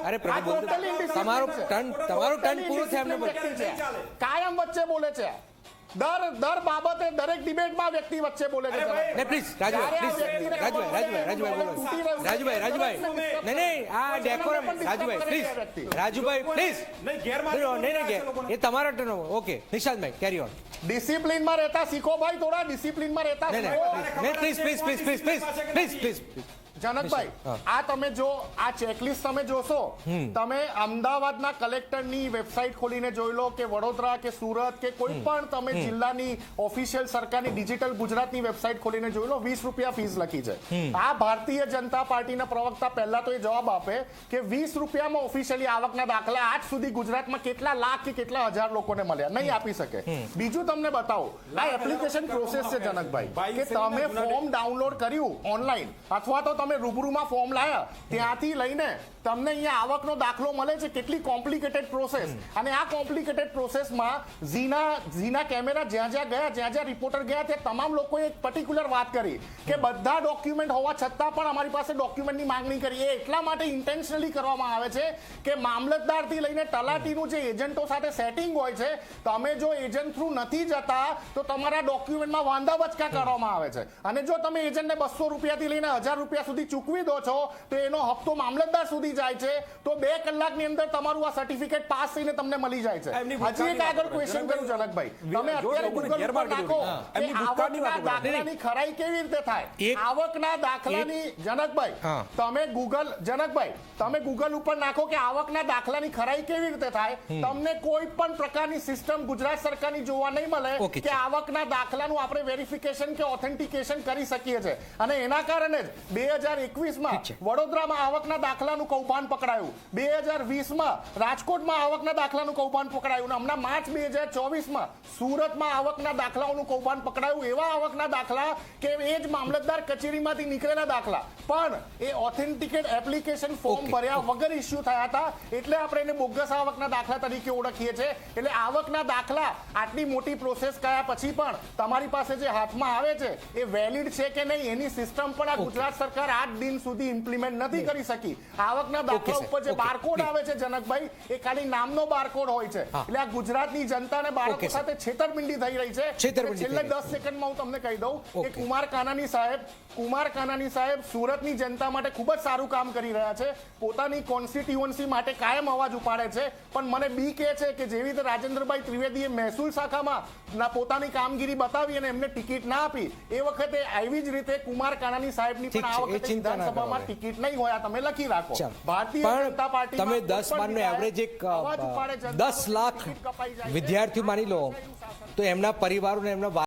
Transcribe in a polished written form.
અરે પ્રભુ તમારો ટર્ન પૂરો થયા કાયમ વચ્ચે બોલે છે. દર બાબતે દરેક ડિબેટમાં વ્યક્તિ વચ્ચે બોલે છે. પ્લીઝ રાજુભાઈ નહીં આ ડેકોરમ રાજુભાઈ પ્લીઝ નહીં એ તમારો ટર્ન. ઓકે નિશાંતભાઈ કેરી ઓન. ડિસિપ્લિનમાં રહેતા શીખો ભાઈ, થોડા ડિસિપ્લિનમાં રહેતા પ્લીઝ જનકભાઈ, આ તમે જો આ ચેકલિસ્ટ તમે જોશો, તમે અમદાવાદના કલેક્ટરની વેબસાઇટ ખોલીને જોઈ લો કે વડોદરા કે સુરત કે કોઈ પણ તમે જિલ્લાની ઓફિશિયલ સરકારની ડિજિટલ ગુજરાતની વેબસાઇટ ખોલીને જોઈ લો, 20 રૂપિયા ફીસ લખી છે. આ ભારતીય જનતા પાર્ટીના પ્રવક્તા પહેલા તો એ જવાબ આપે કે 20 રૂપિયામાં ઓફિશિયલી આવકના દાખલા આજ સુધી ગુજરાતમાં કેટલા લાખ કે કેટલા હજાર લોકોને મળ્યા, નહીં આપી શકે. બીજું તમને બતાવો, આ એપ્લિકેશન પ્રોસેસ છે જનકભાઈ, કે તમે ફોર્મ ડાઉનલોડ કર્યું ઓનલાઈન અથવા તો તમે રૂબરૂમાં ફોર્મ લાયા, ત્યાંથી લઈને તમને અહીંયા આવકનો દાખલો મળે છે. કેટલી કોમ્પ્લિકેટેડ પ્રોસેસ. અને આ કોમ્પ્લિકેટેડ પ્રોસેસમાં ઝીના કેમેરા જ્યાં જ્યાં રિપોર્ટર ગયા ત્યાં તમામ લોકોએ એક પર્ટિક્યુલર વાત કરી કે બધા ડોક્યુમેન્ટ હોવા છતાં પણ અમારી પાસે ડોક્યુમેન્ટની માંગણી કરી. એ એટલા માટે ઇન્ટેન્શનલી કરવામાં આવે છે કે મામલતદારથી લઈને તલાટીનું જે એજન્ટો સાથે સેટિંગ હોય છે, તમે જો એજન્ટ થ્રુ નથી જતા તો તમારા ડોક્યુમેન્ટમાં વાંધા વચકા કરવામાં આવે છે. અને જો તમે એજન્ટને 200 રૂપિયાથી લઈને 1000 રૂપિયા સુધી ચૂકવી દો છો તો એનો હપ્તો મામલતદાર સુધી જાય છે, તો 2 કલાકની અંદર તમારું આ સર્ટિફિકેટ પાસ થઈને તમને મળી જાય છે. હજી એક આગળ ક્વેશ્ચન કરું જનકભાઈ, તમે અત્યારે ગૂગલ ઉપર નાખો કે આવકના દાખલાની ખરાઈ કેવી રીતે થાય. આવકના દાખલાની જનકભાઈ તમે ગૂગલ ઉપર નાખો કે આવકના દાખલાની ખરાઈ કેવી રીતે થાય, તમને કોઈ પણ પ્રકારની સિસ્ટમ ગુજરાત સરકારની જોવા નહીં મળે કે આવકના દાખલાનું આપણે વેરિફિકેશન કે ઓથેન્ટિકેશન કરી શકીએ છીએ. અને એના કારણે જ 2021માં વડોદરામાં આવકના દાખલાનું કૌભાંડ પકડાયું, 2020માં રાજકોટમાં આવકના દાખલાનું કૌભાંડ પકડાયું, અને હમણાં માર્ચ 2024માં સુરતમાં આવકના દાખલાઓનું કૌભાંડ પકડાયું. એવા આવકના દાખલા કે એ જ મામલતદાર કચેરીમાંથી નીકળેલા દાખલા પણ એ ઓથેન્ટિકેટ એપ્લિકેશન ફોર્મ ભર્યા વગર ઇસ્યુ થયા હતા, એટલે આપણે એને બોગસ આવકના દાખલા તરીકે ઓળખીએ છીએ. એટલે આવકના દાખલા આટલી મોટી પ્રોસેસ કર્યા પછી પણ તમારી પાસે જે હાથમાં આવે છે એ વેલિડ છે કે નહીં એની સિસ્ટમ પણ આ ગુજરાત સરકાર આજ દિન સુધી ઇમ્પ્લિમેન્ટ નથી કરી શકી. આવકના દાખલા ઉપર જે બારકોડ આવે છે જનકભાઈ, એ ખાલી નામનો બારકોડ હોય છે. એટલે આ ગુજરાતની જનતાને બાળકો સાથે છેતરપિંડી થઈ રહી છે. છેલ્લે 10 સેકન્ડમાં હું તમને કહી દઉં કે કુમાર કાનાની સાહેબ સુરતની જનતા માટે ખૂબ જ સારું કામ કરી રહ્યા છે, પોતાની કોન્સ્ટિટ્યુઅન્સી માટે કાયમ અવાજ ઉપાડે છે. પણ મને બીક એ છે કે જેવી રીતે રાજેન્દ્રભાઈ ત્રિવેદીએ મહેસૂલ શાખામાં પોતાની કામગીરી બતાવી અને એમને ટિકિટ ના આપી, એ વખતે આવી જ રીતે કુમાર કાનાની સાહેબની પણ આ વખતે વિધાનસભામાં ટિકિટ નહીં હોય, તમે લખી રાખો. ભારતીય જનતા પાર્ટી તમે 10 માનનો એવરેજ એક 10 લાખ વિદ્યાર્થીઓ માની લો તો એમના પરિવારોને એમના